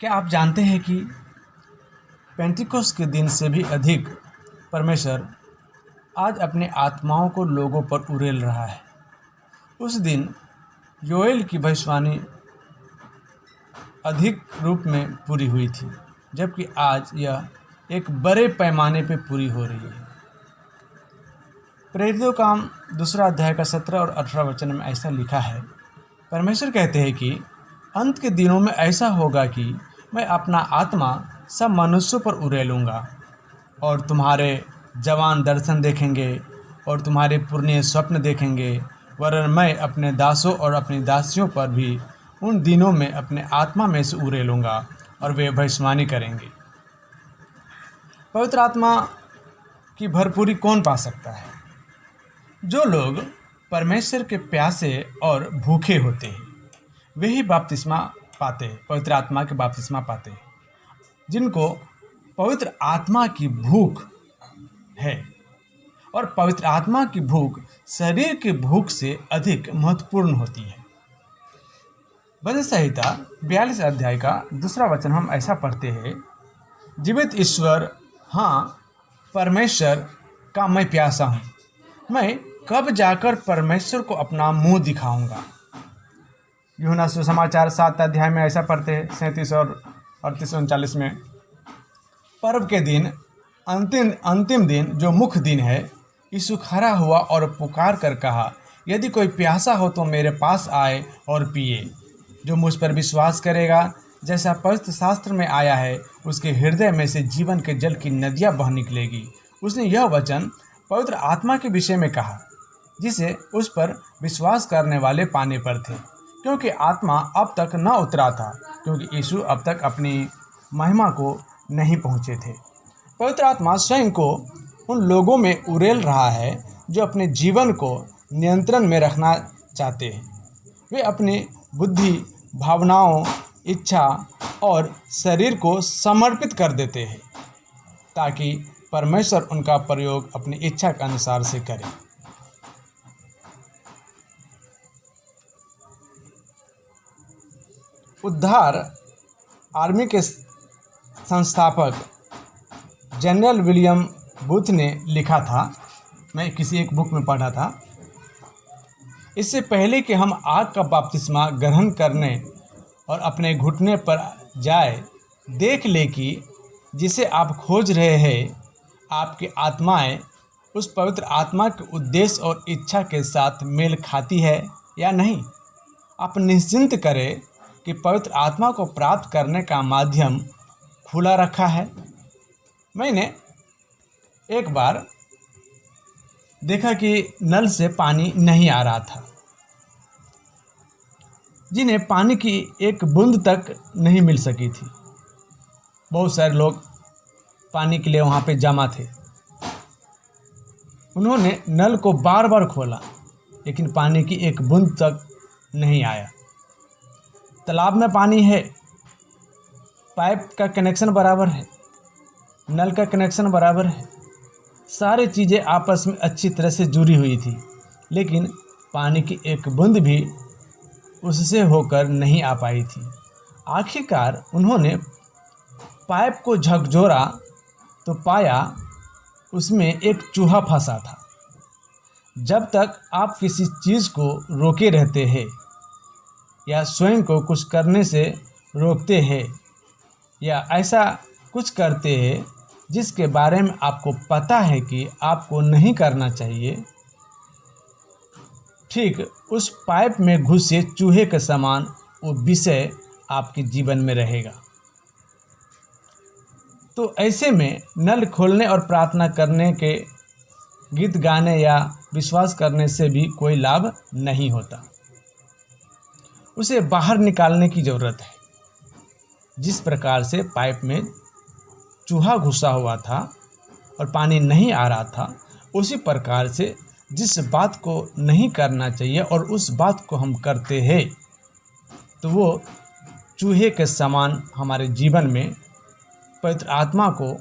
क्या आप जानते हैं कि पेंटिकोस के दिन से भी अधिक परमेश्वर आज अपने आत्माओं को लोगों पर उड़ेल रहा है। उस दिन योएल की भविष्यवाणी अधिक रूप में पूरी हुई थी, जबकि आज यह एक बड़े पैमाने पर पूरी हो रही है। प्रेरितों का काम 2 अध्याय का 17 और 18 वचन में ऐसा लिखा है। परमेश्वर कहते हैं कि अंत के दिनों में ऐसा होगा कि मैं अपना आत्मा सब मनुष्यों पर उड़ेलूँगा, और तुम्हारे जवान दर्शन देखेंगे और तुम्हारे पुरने स्वप्न देखेंगे, वरन मैं अपने दासों और अपनी दासियों पर भी उन दिनों में अपने आत्मा में से उड़ेलूँगा और वे भविष्यवाणी करेंगे। पवित्र आत्मा की भरपूरी कौन पा सकता है? जो लोग परमेश्वर के प्यासे और भूखे होते हैं, वे ही बपतिस्मा पाते हैं, पवित्र आत्मा के बपतिस्मा पाते हैं। जिनको पवित्र आत्मा की भूख है, और पवित्र आत्मा की भूख शरीर की भूख से अधिक महत्वपूर्ण होती है। भजन संहिता 42 अध्याय का 2 वचन हम ऐसा पढ़ते हैं, जीवित ईश्वर, हाँ परमेश्वर का मैं प्यासा हूँ, मैं कब जाकर परमेश्वर को अपना मुंह दिखाऊंगा। यूहन्ना सुसमाचार 7 अध्याय में ऐसा पढ़ते हैं, 37 और 38-39 में, पर्व के दिन अंतिम दिन जो मुख्य दिन है, यीशु खड़ा हुआ और पुकार कर कहा, यदि कोई प्यासा हो तो मेरे पास आए और पिए। जो मुझ पर विश्वास करेगा, जैसा पवित्र शास्त्र में आया है, उसके हृदय में से जीवन के जल की नदियाँ बह निकलेगी। उसने यह वचन पवित्र आत्मा के विषय में कहा, जिसे उस पर विश्वास करने वाले पाने पर थे, क्योंकि आत्मा अब तक न उतरा था, क्योंकि यीशु अब तक अपनी महिमा को नहीं पहुँचे थे। पवित्र आत्मा स्वयं को उन लोगों में उड़ेल रहा है जो अपने जीवन को नियंत्रण में रखना चाहते हैं। वे अपनी बुद्धि, भावनाओं, इच्छा और शरीर को समर्पित कर देते हैं, ताकि परमेश्वर उनका प्रयोग अपनी इच्छा के अनुसार से करे। उद्धार आर्मी के संस्थापक जनरल विलियम बूथ ने लिखा था, मैं किसी एक बुक में पढ़ा था, इससे पहले कि हम आग का बपतिस्मा ग्रहण करने और अपने घुटने पर जाए, देख ले कि जिसे आप खोज रहे हैं, आपकी आत्माएं उस पवित्र आत्मा के उद्देश्य और इच्छा के साथ मेल खाती है या नहीं। आप निश्चिंत करें कि पवित्र आत्मा को प्राप्त करने का माध्यम खुला रखा है। मैंने एक बार देखा कि नल से पानी नहीं आ रहा था, जिन्हें पानी की एक बूंद तक नहीं मिल सकी थी। बहुत सारे लोग पानी के लिए वहाँ पे जमा थे। उन्होंने नल को बार बार खोला, लेकिन पानी की एक बूंद तक नहीं आया। तालाब में पानी है, पाइप का कनेक्शन बराबर है, नल का कनेक्शन बराबर है, सारी चीज़ें आपस में अच्छी तरह से जुड़ी हुई थी, लेकिन पानी की एक बूंद भी उससे होकर नहीं आ पाई थी। आखिरकार उन्होंने पाइप को झकझोरा तो पाया उसमें एक चूहा फंसा था। जब तक आप किसी चीज़ को रोके रहते हैं या स्वयं को कुछ करने से रोकते हैं या ऐसा कुछ करते हैं जिसके बारे में आपको पता है कि आपको नहीं करना चाहिए, ठीक उस पाइप में घुसे चूहे के समान वो विषय आपके जीवन में रहेगा। तो ऐसे में नल खोलने और प्रार्थना करने के, गीत गाने या विश्वास करने से भी कोई लाभ नहीं होता। उसे बाहर निकालने की ज़रूरत है। जिस प्रकार से पाइप में चूहा घुसा हुआ था और पानी नहीं आ रहा था, उसी प्रकार से जिस बात को नहीं करना चाहिए और उस बात को हम करते हैं, तो वो चूहे के समान हमारे जीवन में पवित्र आत्मा को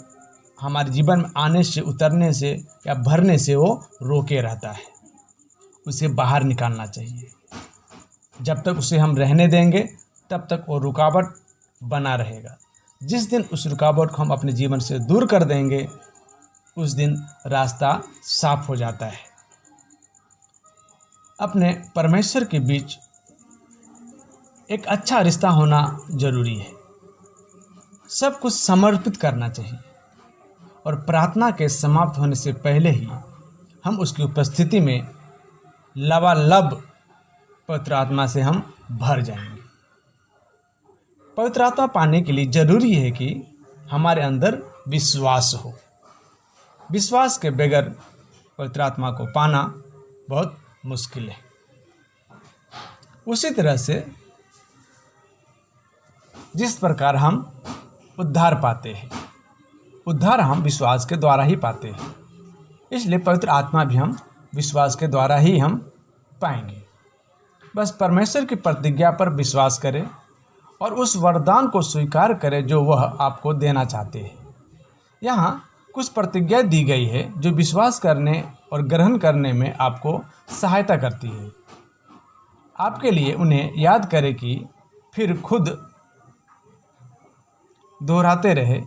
हमारे जीवन में आने से, उतरने से या भरने से वो रोके रहता है। उसे बाहर निकालना चाहिए। जब तक उसे हम रहने देंगे, तब तक वो रुकावट बना रहेगा। जिस दिन उस रुकावट को हम अपने जीवन से दूर कर देंगे, उस दिन रास्ता साफ हो जाता है। अपने परमेश्वर के बीच एक अच्छा रिश्ता होना जरूरी है। सब कुछ समर्पित करना चाहिए और प्रार्थना के समाप्त होने से पहले ही हम उसकी उपस्थिति में लबालब पवित्र आत्मा से हम भर जाएंगे। पवित्र आत्मा पाने के लिए जरूरी है कि हमारे अंदर विश्वास हो। विश्वास के बगैर पवित्र आत्मा को पाना बहुत मुश्किल है। उसी तरह से जिस प्रकार हम उद्धार पाते हैं, उद्धार हम विश्वास के द्वारा ही पाते हैं, इसलिए पवित्र आत्मा भी हम विश्वास के द्वारा ही हम पाएंगे। बस परमेश्वर की प्रतिज्ञा पर विश्वास करें और उस वरदान को स्वीकार करें जो वह आपको देना चाहते हैं। यहाँ कुछ प्रतिज्ञा दी गई है जो विश्वास करने और ग्रहण करने में आपको सहायता करती है। आपके लिए उन्हें याद करें कि फिर खुद दोहराते रहे।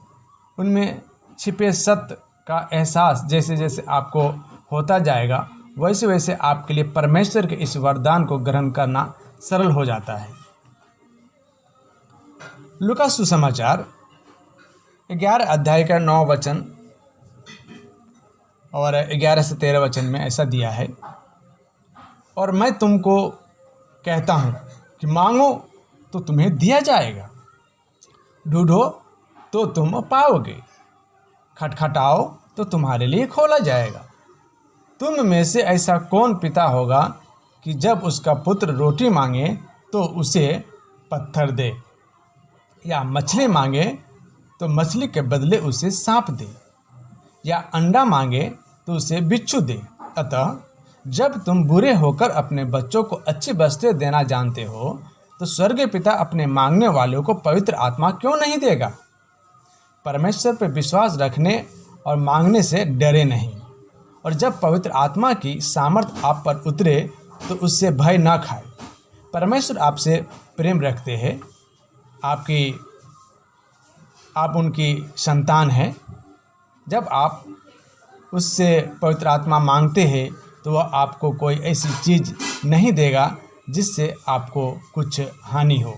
उनमें छिपे सत्य का एहसास जैसे जैसे आपको होता जाएगा, वैसे वैसे आपके लिए परमेश्वर के इस वरदान को ग्रहण करना सरल हो जाता है। लूका सुसमाचार 11 अध्याय का 9 वचन और 11 से 13 वचन में ऐसा दिया है, और मैं तुमको कहता हूँ कि मांगो तो तुम्हें दिया जाएगा, ढूंढो तो तुम पाओगे, खटखटाओ तो तुम्हारे लिए खोला जाएगा। तुम में से ऐसा कौन पिता होगा कि जब उसका पुत्र रोटी मांगे तो उसे पत्थर दे, या मछली मांगे तो मछली के बदले उसे सांप दे, या अंडा मांगे तो उसे बिच्छू दे। अतः जब तुम बुरे होकर अपने बच्चों को अच्छी वस्तुएं देना जानते हो, तो स्वर्गीय पिता अपने मांगने वालों को पवित्र आत्मा क्यों नहीं देगा। परमेश्वर पर विश्वास रखने और मांगने से डरे नहीं, और जब पवित्र आत्मा की सामर्थ आप पर उतरे तो उससे भय न खाए। परमेश्वर आपसे प्रेम रखते हैं, आप उनकी संतान हैं। जब आप उससे पवित्र आत्मा मांगते हैं तो वह आपको कोई ऐसी चीज़ नहीं देगा जिससे आपको कुछ हानि हो।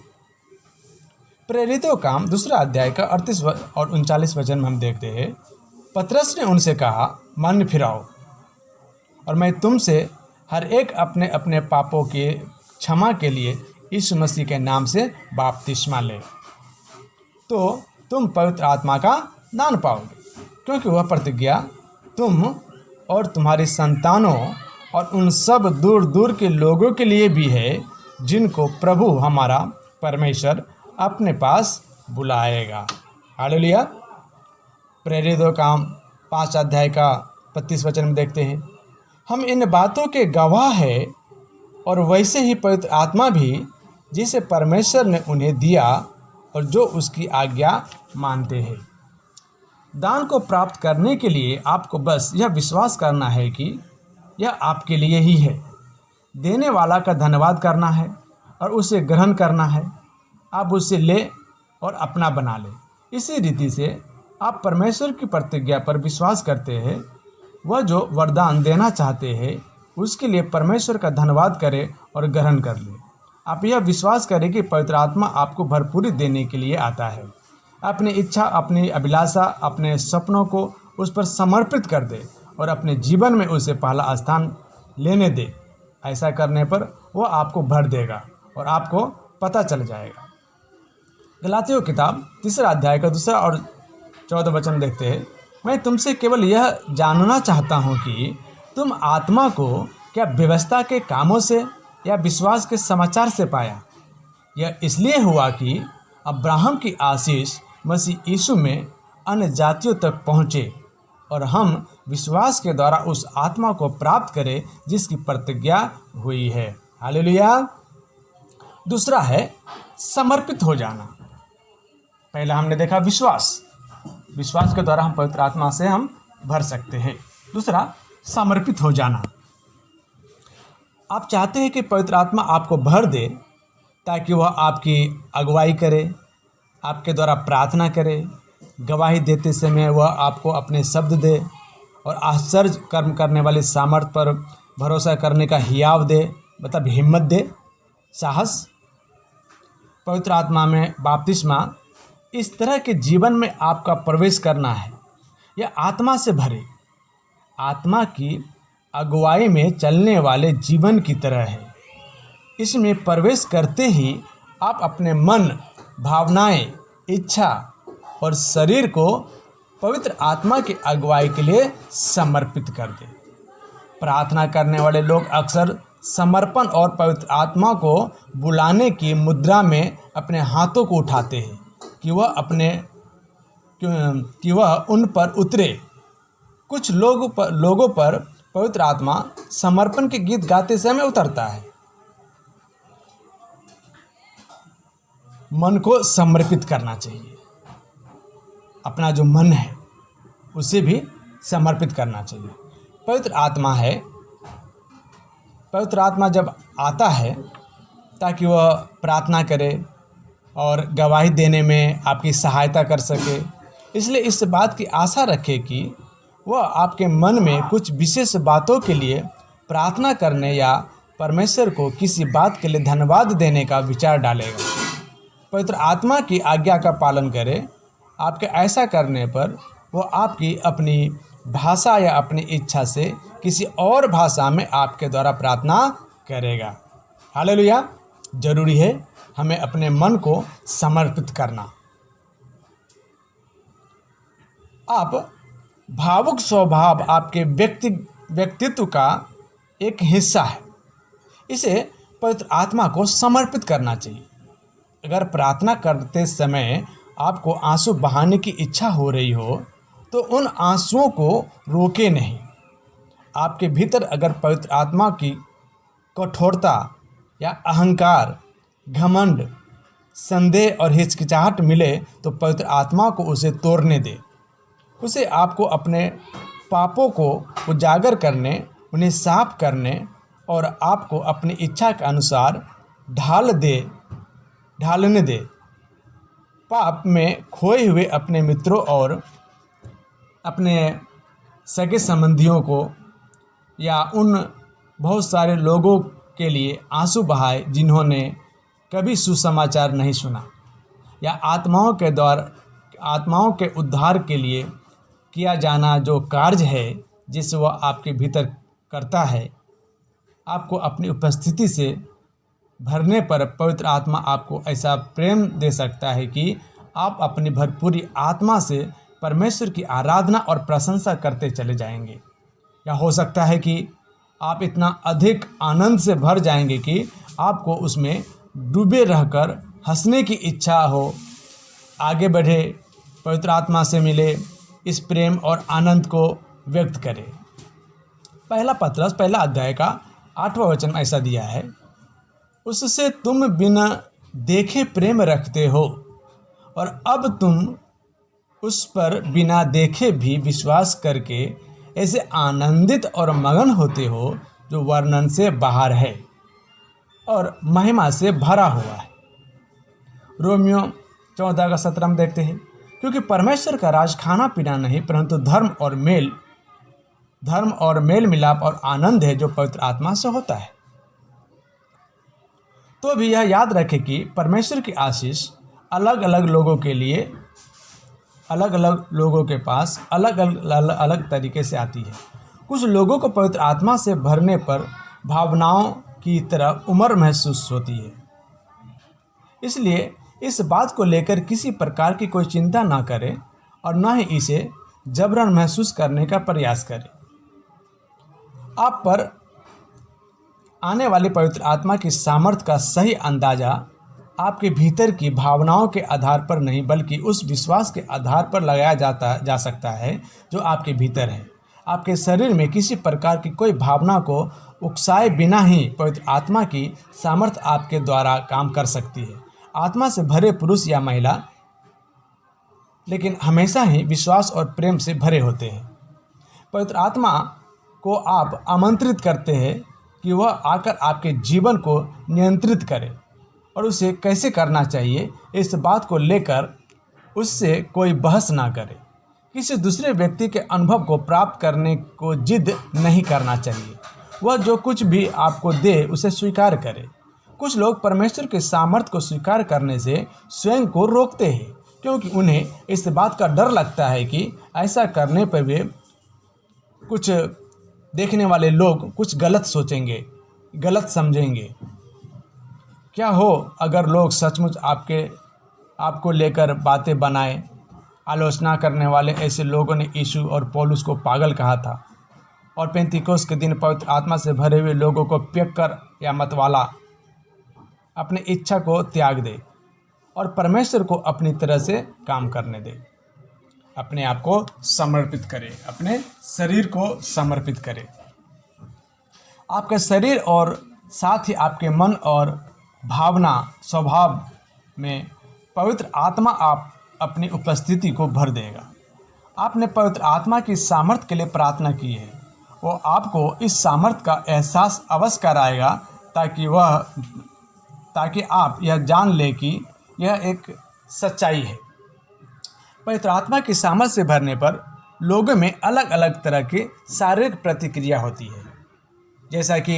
प्रेरितों काम 2 अध्याय का 38 और 39 वचन में हम देखते हैं, पतरस ने उनसे कहा, मन फिराओ और मैं तुमसे हर एक अपने अपने पापों के क्षमा के लिए यीशु मसीह के नाम से बपतिस्मा ले, तो तुम पवित्र आत्मा का दान पाओगे, क्योंकि वह प्रतिज्ञा तुम और तुम्हारी संतानों और उन सब दूर दूर के लोगों के लिए भी है जिनको प्रभु हमारा परमेश्वर अपने पास बुलाएगा। हालेलुया। प्रेरितों काम 5 अध्याय का 35 वचन में देखते हैं, हम इन बातों के गवाह हैं, और वैसे ही पवित्र आत्मा भी जिसे परमेश्वर ने उन्हें दिया और जो उसकी आज्ञा मानते हैं। दान को प्राप्त करने के लिए आपको बस यह विश्वास करना है कि यह आपके लिए ही है। देने वाला का धन्यवाद करना है और उसे ग्रहण करना है। आप उसे ले और अपना बना ले। इसी रीति से आप परमेश्वर की प्रतिज्ञा पर विश्वास करते हैं। वह जो वरदान देना चाहते हैं उसके लिए परमेश्वर का धन्यवाद करें और ग्रहण कर ले। आप यह विश्वास करें कि पवित्र आत्मा आपको भरपूरी देने के लिए आता है। अपनी इच्छा, अपनी अभिलाषा, अपने सपनों को उस पर समर्पित कर दे और अपने जीवन में उसे पहला स्थान लेने दे। ऐसा करने पर वह आपको भर देगा और आपको पता चल जाएगा। गलातियों किताब 3 अध्याय का 2 और 14 वचन देखते हैं, मैं तुमसे केवल यह जानना चाहता हूँ कि तुम आत्मा को क्या व्यवस्था के कामों से या विश्वास के समाचार से पाया। यह इसलिए हुआ कि अब्राहम की आशीष मसीह यीशु में अन्य जातियों तक पहुँचे और हम विश्वास के द्वारा उस आत्मा को प्राप्त करें जिसकी प्रतिज्ञा हुई है। हालेलुया। दूसरा है समर्पित हो जाना। पहला हमने देखा विश्वास के द्वारा हम पवित्र आत्मा से हम भर सकते हैं। दूसरा समर्पित हो जाना। आप चाहते हैं कि पवित्र आत्मा आपको भर दे ताकि वह आपकी अगुवाई करे, आपके द्वारा प्रार्थना करे, गवाही देते समय वह आपको अपने शब्द दे और आश्चर्य कर्म करने वाले सामर्थ पर भरोसा करने का हियाव दे, मतलब हिम्मत दे, साहस। पवित्र आत्मा में बपतिस्मा इस तरह के जीवन में आपका प्रवेश करना है। यह आत्मा से भरे, आत्मा की अगुवाई में चलने वाले जीवन की तरह है। इसमें प्रवेश करते ही आप अपने मन, भावनाएं, इच्छा और शरीर को पवित्र आत्मा की अगुवाई के लिए समर्पित कर दें। प्रार्थना करने वाले लोग अक्सर समर्पण और पवित्र आत्मा को बुलाने की मुद्रा में अपने हाथों को उठाते हैं कि वह उन पर उतरे। कुछ लोगों पर पवित्र आत्मा समर्पण के गीत गाते समय उतरता है। मन को समर्पित करना चाहिए, अपना जो मन है उसे भी समर्पित करना चाहिए। पवित्र आत्मा जब आता है ताकि वह प्रार्थना करे और गवाही देने में आपकी सहायता कर सके, इसलिए इस बात की आशा रखें कि वह आपके मन में कुछ विशेष बातों के लिए प्रार्थना करने या परमेश्वर को किसी बात के लिए धन्यवाद देने का विचार डालेगा। पवित्र आत्मा की आज्ञा का पालन करें। आपके ऐसा करने पर वो आपकी अपनी भाषा या अपनी इच्छा से किसी और भाषा में आपके द्वारा प्रार्थना करेगा। हालेलुया। जरूरी है हमें अपने मन को समर्पित करना। आप भावुक स्वभाव आपके व्यक्तित्व का एक हिस्सा है। इसे पवित्र आत्मा को समर्पित करना चाहिए। अगर प्रार्थना करते समय आपको आंसू बहाने की इच्छा हो रही हो तो उन आंसुओं को रोके नहीं। आपके भीतर अगर पवित्र आत्मा की कठोरता या अहंकार, घमंड, संदेह और हिचकिचाहट मिले तो पवित्र आत्मा को उसे तोड़ने दे। उसे आपको अपने पापों को उजागर करने, उन्हें साफ करने और आपको अपनी इच्छा के अनुसार ढालने दे। पाप में खोए हुए अपने मित्रों और अपने सगे संबंधियों को या उन बहुत सारे लोगों के लिए आंसू बहाए जिन्होंने कभी सुसमाचार नहीं सुना, या आत्माओं के उद्धार के लिए किया जाना जो कार्य है जिसे वह आपके भीतर करता है। आपको अपनी उपस्थिति से भरने पर पवित्र आत्मा आपको ऐसा प्रेम दे सकता है कि आप अपनी भरपूरी आत्मा से परमेश्वर की आराधना और प्रशंसा करते चले जाएंगे। या हो सकता है कि आप इतना अधिक आनंद से भर जाएंगे कि आपको उसमें डूबे रहकर हंसने की इच्छा हो। आगे बढ़े, पवित्र आत्मा से मिले, इस प्रेम और आनंद को व्यक्त करें। पहला पत्रस पहला अध्याय का 8वां वचन ऐसा दिया है, उससे तुम बिना देखे प्रेम रखते हो और अब तुम उस पर बिना देखे भी विश्वास करके ऐसे आनंदित और मगन होते हो जो वर्णन से बाहर है और महिमा से भरा हुआ है। रोमियो 14 का 17 में देखते हैं, क्योंकि परमेश्वर का राज खाना पीना नहीं परंतु धर्म और मेल मिलाप और आनंद है जो पवित्र आत्मा से होता है। तो भी यह याद रखें कि परमेश्वर की आशीष अलग अलग लोगों के पास अलग तरीके से आती है। कुछ लोगों को पवित्र आत्मा से भरने पर भावनाओं की तरह उम्र महसूस होती है। इसलिए इस बात को लेकर किसी प्रकार की कोई चिंता ना करें और न ही इसे जबरन महसूस करने का प्रयास करें। आप पर आने वाली पवित्र आत्मा की सामर्थ्य का सही अंदाजा आपके भीतर की भावनाओं के आधार पर नहीं बल्कि उस विश्वास के आधार पर लगाया जा सकता है जो आपके भीतर है। आपके शरीर में किसी प्रकार की कोई भावना को उकसाए बिना ही पवित्र आत्मा की सामर्थ्य आपके द्वारा काम कर सकती है। आत्मा से भरे पुरुष या महिला लेकिन हमेशा ही विश्वास और प्रेम से भरे होते हैं। पवित्र आत्मा को आप आमंत्रित करते हैं कि वह आकर आपके जीवन को नियंत्रित करे। और उसे कैसे करना चाहिए, इस बात को लेकर उससे कोई बहस ना करे। किसी दूसरे व्यक्ति के अनुभव को प्राप्त करने को जिद नहीं करना चाहिए। वह जो कुछ भी आपको दे उसे स्वीकार करे। कुछ लोग परमेश्वर के सामर्थ्य को स्वीकार करने से स्वयं को रोकते हैं, क्योंकि उन्हें इस बात का डर लगता है कि ऐसा करने पर वे कुछ देखने वाले लोग कुछ गलत सोचेंगे, गलत समझेंगे। क्या हो अगर लोग सचमुच आपको लेकर बातें बनाए। आलोचना करने वाले ऐसे लोगों ने यीशु और पौलुस को पागल कहा था, और पेंतीकोस्त के दिन पवित्र आत्मा से भरे हुए लोगों को पियक्कर या मतवाला अपनी इच्छा को त्याग दे और परमेश्वर को अपनी तरह से काम करने दे। अपने आप को समर्पित करे, अपने शरीर को समर्पित करे। आपका शरीर और साथ ही आपके मन और भावना स्वभाव में पवित्र आत्मा आप अपनी उपस्थिति को भर देगा। आपने पवित्र आत्मा की सामर्थ्य के लिए प्रार्थना की है। वो आपको इस सामर्थ्य का एहसास अवश्य कराएगा ताकि आप यह जान लें कि यह एक सच्चाई है। पवित्र आत्मा की सामर्थ्य से भरने पर लोगों में अलग अलग तरह की शारीरिक प्रतिक्रिया होती है, जैसा कि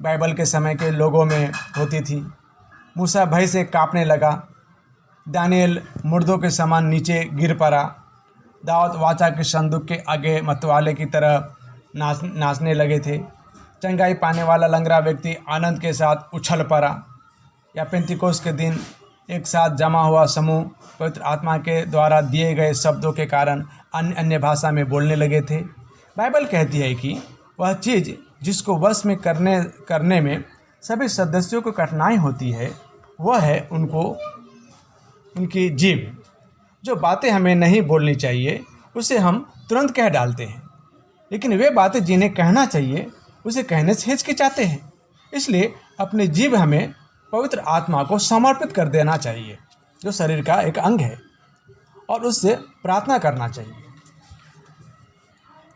बाइबल के समय के लोगों में होती थी। मूसा भय से कांपने लगा, दानियल मुर्दों के समान नीचे गिर पड़ा, दाऊद वाचा के संदूक के आगे मतवाले की तरह नाचने लगे थे, चंगाई पाने वाला लंगड़ा व्यक्ति आनंद के साथ उछल पड़ा, या पेंतीकोस्त के दिन एक साथ जमा हुआ समूह पवित्र आत्मा के द्वारा दिए गए शब्दों के कारण अन्य भाषा में बोलने लगे थे। बाइबल कहती है कि वह चीज़ जिसको वश में करने में सभी सदस्यों को कठिनाई होती है, वह है उनकी जीभ। जो बातें हमें नहीं बोलनी चाहिए उसे हम तुरंत कह डालते हैं, लेकिन वे बातें जिन्हें कहना चाहिए उसे कहने से हिचकिचाते हैं। इसलिए अपनी जीभ हमें पवित्र आत्मा को समर्पित कर देना चाहिए, जो शरीर का एक अंग है, और उससे प्रार्थना करना चाहिए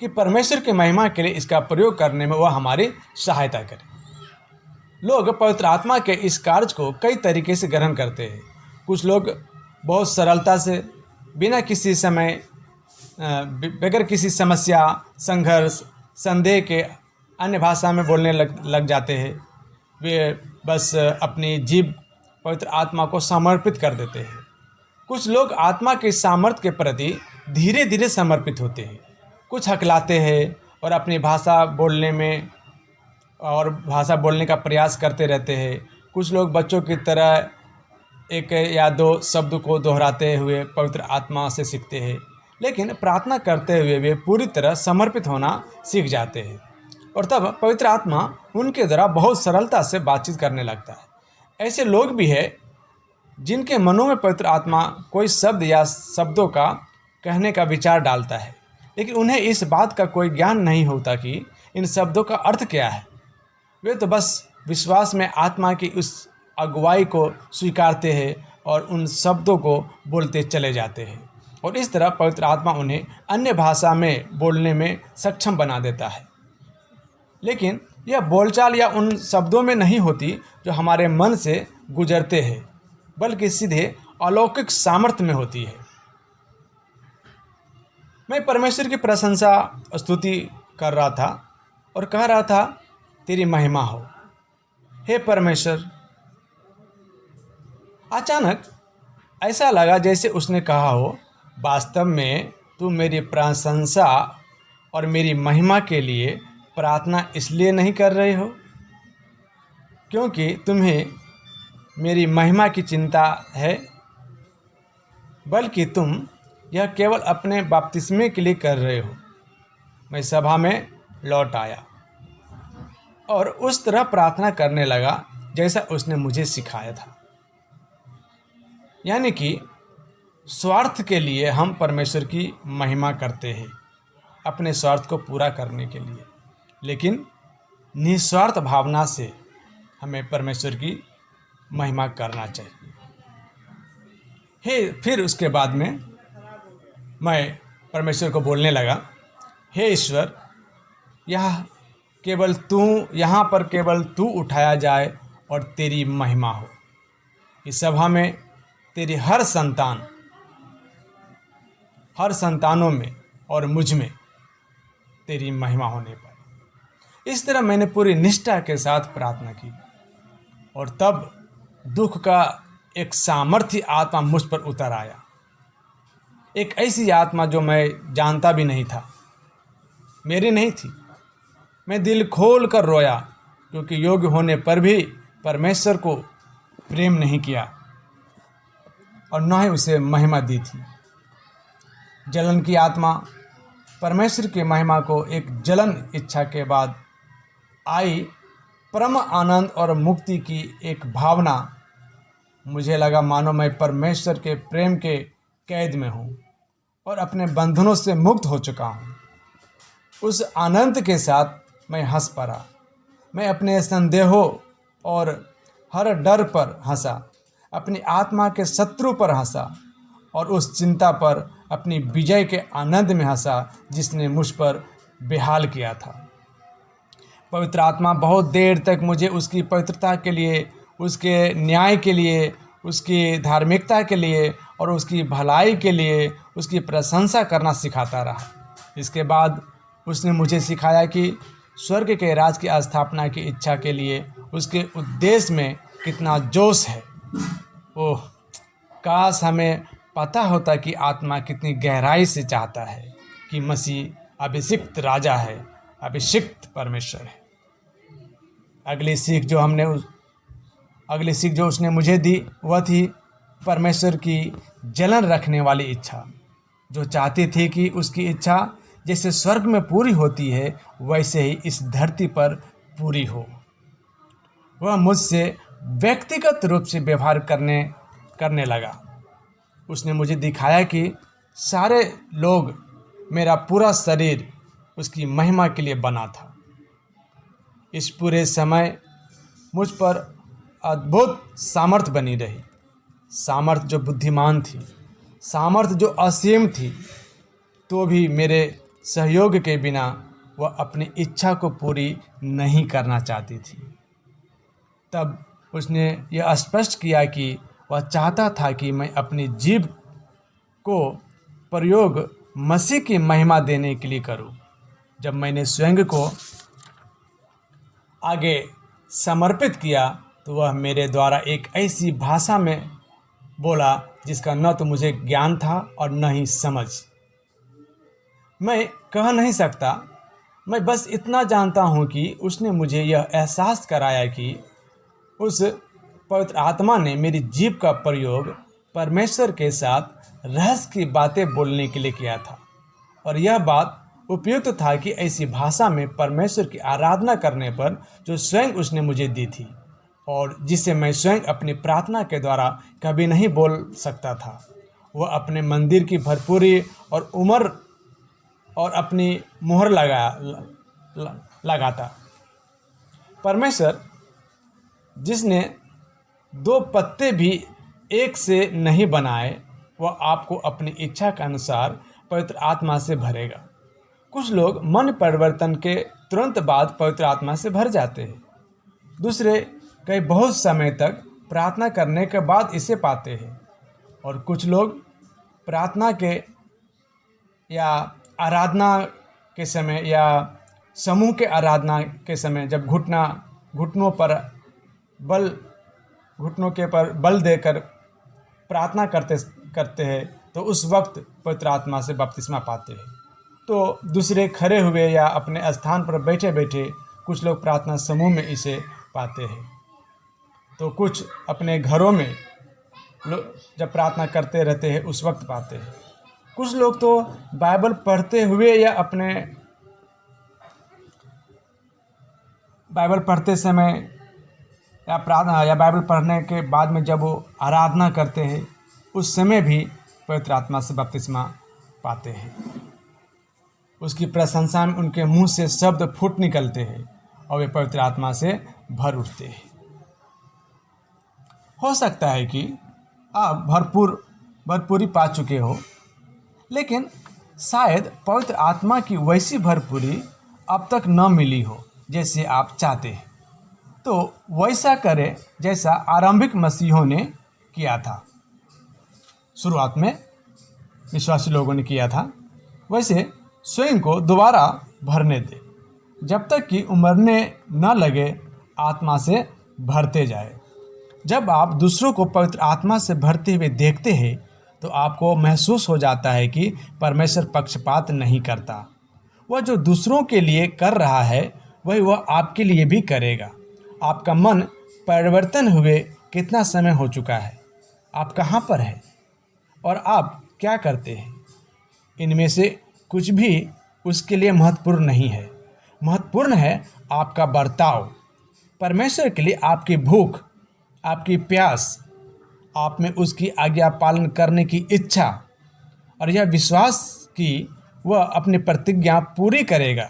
कि परमेश्वर की महिमा के लिए इसका प्रयोग करने में वह हमारी सहायता करे। लोग पवित्र आत्मा के इस कार्य को कई तरीके से ग्रहण करते हैं। कुछ लोग बहुत सरलता से बगैर किसी समस्या, संघर्ष, संदेह के अन्य भाषा में बोलने लग जाते हैं। वे बस अपनी जीभ पवित्र आत्मा को समर्पित कर देते हैं। कुछ लोग आत्मा के सामर्थ्य के प्रति धीरे धीरे समर्पित होते हैं। कुछ हकलाते हैं और अपनी भाषा बोलने का प्रयास करते रहते हैं। कुछ लोग बच्चों की तरह एक या दो शब्द को दोहराते हुए पवित्र आत्मा से सीखते हैं, लेकिन प्रार्थना करते हुए वे पूरी तरह समर्पित होना सीख जाते हैं, और तब पवित्र आत्मा उनके द्वारा बहुत सरलता से बातचीत करने लगता है। ऐसे लोग भी हैं जिनके मनों में पवित्र आत्मा कोई शब्द या शब्दों का कहने का विचार डालता है, लेकिन उन्हें इस बात का कोई ज्ञान नहीं होता कि इन शब्दों का अर्थ क्या है। वे तो बस विश्वास में आत्मा की उस अगुवाई को स्वीकारते हैं और उन शब्दों को बोलते चले जाते हैं, और इस तरह पवित्र आत्मा उन्हें अन्य भाषा में बोलने में सक्षम बना देता है। लेकिन यह बोलचाल या उन शब्दों में नहीं होती जो हमारे मन से गुजरते हैं, बल्कि सीधे अलौकिक सामर्थ्य में होती है। मैं परमेश्वर की प्रशंसा स्तुति कर रहा था और कह रहा था, तेरी महिमा हो हे परमेश्वर। अचानक ऐसा लगा जैसे उसने कहा हो, वास्तव में तू मेरी प्रशंसा और मेरी महिमा के लिए प्रार्थना इसलिए नहीं कर रहे हो क्योंकि तुम्हें मेरी महिमा की चिंता है, बल्कि तुम यह केवल अपने बपतिस्मे के लिए कर रहे हो। मैं सभा में लौट आया और उस तरह प्रार्थना करने लगा जैसा उसने मुझे सिखाया था। यानी कि स्वार्थ के लिए हम परमेश्वर की महिमा करते हैं, अपने स्वार्थ को पूरा करने के लिए, लेकिन निस्वार्थ भावना से हमें परमेश्वर की महिमा करना चाहिए। फिर उसके बाद में मैं परमेश्वर को बोलने लगा, हे ईश्वर, यहाँ पर केवल तू उठाया जाए और तेरी महिमा हो। इस सभा में तेरी हर संतानों में और मुझ में तेरी महिमा होने पाए। इस तरह मैंने पूरी निष्ठा के साथ प्रार्थना की और तब दुख का एक सामर्थ्य आत्मा मुझ पर उतर आया। एक ऐसी आत्मा जो मैं जानता भी नहीं था, मेरी नहीं थी। मैं दिल खोल कर रोया क्योंकि योग्य होने पर भी परमेश्वर को प्रेम नहीं किया और न ही उसे महिमा दी थी। जलन की आत्मा परमेश्वर की महिमा को एक जलन इच्छा के बाद आई परम आनंद और मुक्ति की एक भावना। मुझे लगा मानो मैं परमेश्वर के प्रेम के कैद में हूँ और अपने बंधनों से मुक्त हो चुका हूँ। उस आनंद के साथ मैं हंस पड़ा। मैं अपने संदेहों और हर डर पर हंसा, अपनी आत्मा के शत्रु पर हंसा और उस चिंता पर अपनी विजय के आनंद में हंसा जिसने मुझ पर बेहाल किया था। पवित्र आत्मा बहुत देर तक मुझे उसकी पवित्रता के लिए, उसके न्याय के लिए, उसकी धार्मिकता के लिए और उसकी भलाई के लिए उसकी प्रशंसा करना सिखाता रहा। इसके बाद उसने मुझे सिखाया कि स्वर्ग के राज की स्थापना की इच्छा के लिए उसके उद्देश्य में कितना जोश है। ओह, काश हमें पता होता कि आत्मा कितनी गहराई से चाहता है कि मसीह अभिषिक्त राजा है, अभिषिक्त परमेश्वर है। अगली सीख जो उसने मुझे दी वह थी परमेश्वर की जलन रखने वाली इच्छा, जो चाहती थी कि उसकी इच्छा जैसे स्वर्ग में पूरी होती है वैसे ही इस धरती पर पूरी हो। वह मुझसे व्यक्तिगत रूप से व्यवहार करने लगा। उसने मुझे दिखाया कि सारे लोग, मेरा पूरा शरीर उसकी महिमा के लिए बना था। इस पूरे समय मुझ पर अद्भुत सामर्थ्य बनी रही, सामर्थ्य जो बुद्धिमान थी, सामर्थ्य जो असीम थी, तो भी मेरे सहयोग के बिना वह अपनी इच्छा को पूरी नहीं करना चाहती थी। तब उसने यह स्पष्ट किया कि वह चाहता था कि मैं अपनी जीभ को प्रयोग मसीह की महिमा देने के लिए करूं। जब मैंने स्वयं को आगे समर्पित किया तो वह मेरे द्वारा एक ऐसी भाषा में बोला जिसका न तो मुझे ज्ञान था और न ही समझ। मैं कह नहीं सकता, मैं बस इतना जानता हूँ कि उसने मुझे यह एहसास कराया कि उस पवित्र आत्मा ने मेरी जीभ का प्रयोग परमेश्वर के साथ रहस्य की बातें बोलने के लिए किया था और यह बात उपयुक्त था कि ऐसी भाषा में परमेश्वर की आराधना करने पर जो स्वयं उसने मुझे दी थी और जिसे मैं स्वयं अपनी प्रार्थना के द्वारा कभी नहीं बोल सकता था, वह अपने मंदिर की भरपूरी और उम्र और अपनी मुहर लगाता। परमेश्वर जिसने दो पत्ते भी एक से नहीं बनाए, वह आपको अपनी इच्छा के अनुसार पवित्र आत्मा से भरेगा। कुछ लोग मन परिवर्तन के तुरंत बाद पवित्र आत्मा से भर जाते हैं, दूसरे कई बहुत समय तक प्रार्थना करने के बाद इसे पाते हैं और कुछ लोग प्रार्थना के या आराधना के समय या समूह के आराधना के समय जब घुटनों के पर बल देकर प्रार्थना करते हैं तो उस वक्त पवित्र आत्मा से बपतिस्मा पाते हैं। तो दूसरे खड़े हुए या अपने स्थान पर बैठे बैठे कुछ लोग प्रार्थना समूह में इसे पाते हैं। तो कुछ अपने घरों में जब प्रार्थना करते रहते हैं उस वक्त पाते हैं। कुछ लोग तो बाइबल पढ़ते हुए या अपने बाइबल पढ़ते समय या प्रार्थना या बाइबल पढ़ने के बाद में जब वो आराधना करते हैं उस समय भी पवित्र आत्मा से बपतिस्मा पाते हैं। उसकी प्रशंसा में उनके मुंह से शब्द फूट निकलते हैं और वे पवित्र आत्मा से भर उठते हैं। हो सकता है कि आप भरपूरी पा चुके हो, लेकिन शायद पवित्र आत्मा की वैसी भरपूरी अब तक न मिली हो जैसे आप चाहते हैं। तो वैसा करें जैसा आरंभिक मसीहों ने किया था, शुरुआत में विश्वासी लोगों ने किया था, वैसे स्वयं को दोबारा भरने दे, जब तक कि उमड़ने न लगे आत्मा से भरते जाए। जब आप दूसरों को पवित्र आत्मा से भरते हुए देखते हैं तो आपको महसूस हो जाता है कि परमेश्वर पक्षपात नहीं करता। वह जो दूसरों के लिए कर रहा है वही वह आपके लिए भी करेगा। आपका मन परिवर्तन हुए कितना समय हो चुका है? आप कहाँ पर हैं और आप क्या करते हैं? इनमें से कुछ भी उसके लिए महत्वपूर्ण नहीं है। महत्वपूर्ण है आपका बर्ताव, परमेश्वर के लिए आपकी भूख, आपकी प्यास, आप में उसकी आज्ञा पालन करने की इच्छा और यह विश्वास कि वह अपनी प्रतिज्ञा पूरी करेगा।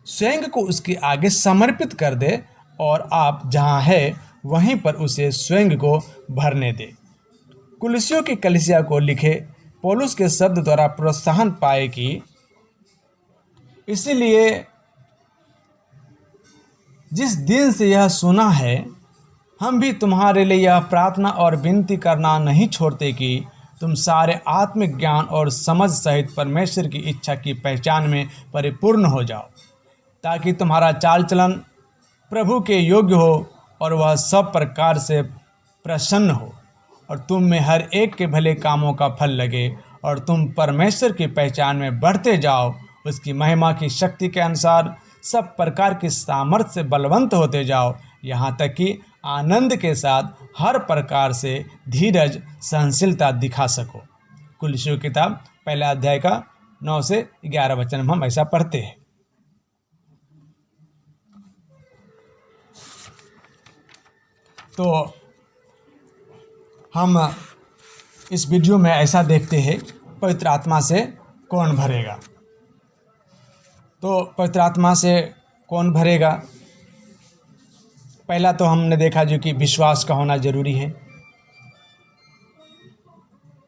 स्वयं को उसके आगे समर्पित कर दे और आप जहाँ है वहीं पर उसे स्वयं को भरने दे। कुलिसियों की कलीसिया को लिखे पौलुस के शब्द द्वारा प्रोत्साहन पाए कि इसीलिए जिस दिन से यह सुना है हम भी तुम्हारे लिए यह प्रार्थना और विनती करना नहीं छोड़ते कि तुम सारे आत्मिक ज्ञान और समझ सहित परमेश्वर की इच्छा की पहचान में परिपूर्ण हो जाओ, ताकि तुम्हारा चाल चलन प्रभु के योग्य हो और वह सब प्रकार से प्रसन्न हो और तुम में हर एक के भले कामों का फल लगे और तुम परमेश्वर की पहचान में बढ़ते जाओ, उसकी महिमा की शक्ति के अनुसार सब प्रकार की सामर्थ्य से बलवंत होते जाओ, यहाँ तक कि आनंद के साथ हर प्रकार से धीरज सहनशीलता दिखा सको। कुलिसियों की किताब पहला अध्याय का 9 से 11 वचन में हम ऐसा पढ़ते हैं। तो हम इस वीडियो में ऐसा देखते हैं, पवित्र आत्मा से कौन भरेगा। तो पवित्र आत्मा से कौन भरेगा? पहला तो हमने देखा जो कि विश्वास का होना जरूरी है।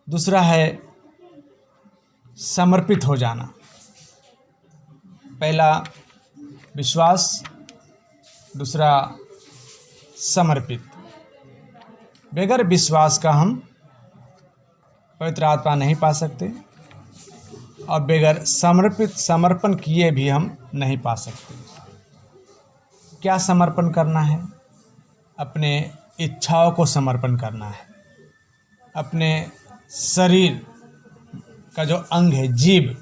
दूसरा है समर्पित हो जाना। पहला विश्वास, दूसरा समर्पित। बगैर विश्वास का हम पवित्र आत्मा नहीं पा सकते और बगैर समर्पण किए भी हम नहीं पा सकते। क्या समर्पण करना है? अपने इच्छाओं को समर्पण करना है, अपने शरीर का जो अंग है जीभ,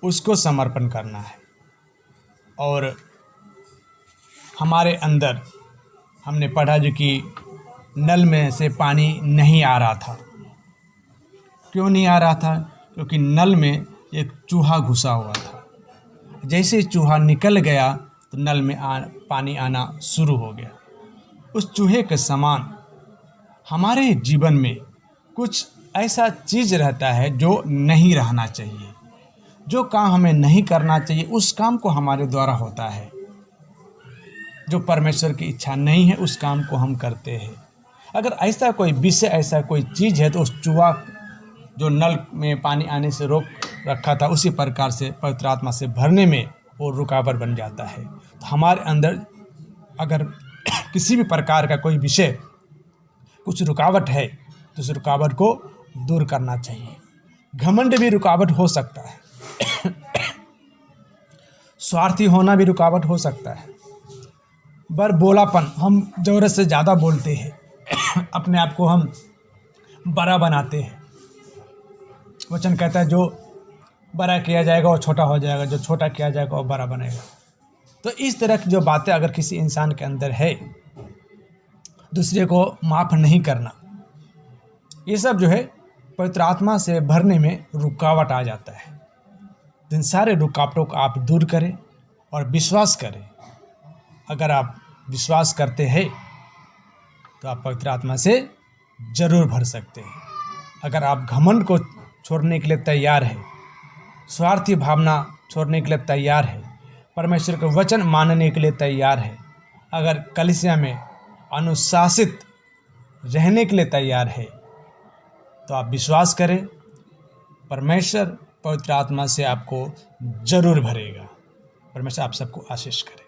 उसको समर्पण करना है। और हमारे अंदर हमने पढ़ा जो कि नल में से पानी नहीं आ रहा था। क्यों नहीं आ रहा था? क्योंकि नल में एक चूहा घुसा हुआ था। जैसे ही चूहा निकल गया तो नल में पानी आना शुरू हो गया। उस चूहे के समान हमारे जीवन में कुछ ऐसा चीज़ रहता है जो नहीं रहना चाहिए। जो काम हमें नहीं करना चाहिए उस काम को हमारे द्वारा होता है। जो परमेश्वर की इच्छा नहीं है उस काम को हम करते हैं। अगर ऐसा कोई विषय, ऐसा कोई चीज़ है तो उस चूहा जो नल में पानी आने से रोक रखा था उसी प्रकार से पवित्र आत्मा से भरने में वो रुकावट बन जाता है। तो हमारे अंदर अगर किसी भी प्रकार का कोई विषय, कुछ रुकावट है तो उस रुकावट को दूर करना चाहिए। घमंड भी रुकावट हो सकता है, स्वार्थी होना भी रुकावट हो सकता है, बड़बोलापन, हम ज़रूरत से ज़्यादा बोलते हैं, अपने आप को हम बड़ा बनाते हैं। वचन कहता है जो बड़ा किया जाएगा वो छोटा हो जाएगा, जो छोटा किया जाएगा वो बड़ा बनेगा। तो इस तरह की जो बातें अगर किसी इंसान के अंदर है, दूसरे को माफ़ नहीं करना, ये सब जो है पवित्र आत्मा से भरने में रुकावट आ जाता है। तो इन सारे रुकावटों को आप दूर करें और विश्वास करें। अगर आप विश्वास करते हैं तो आप पवित्र आत्मा से ज़रूर भर सकते हैं। अगर आप घमंड को छोड़ने के लिए तैयार है, स्वार्थी भावना छोड़ने के लिए तैयार है, परमेश्वर के वचन मानने के लिए तैयार है, अगर कलीसिया में अनुशासित रहने के लिए तैयार है, तो आप विश्वास करें, परमेश्वर पवित्र आत्मा से आपको जरूर भरेगा। परमेश्वर आप सबको आशीष करे।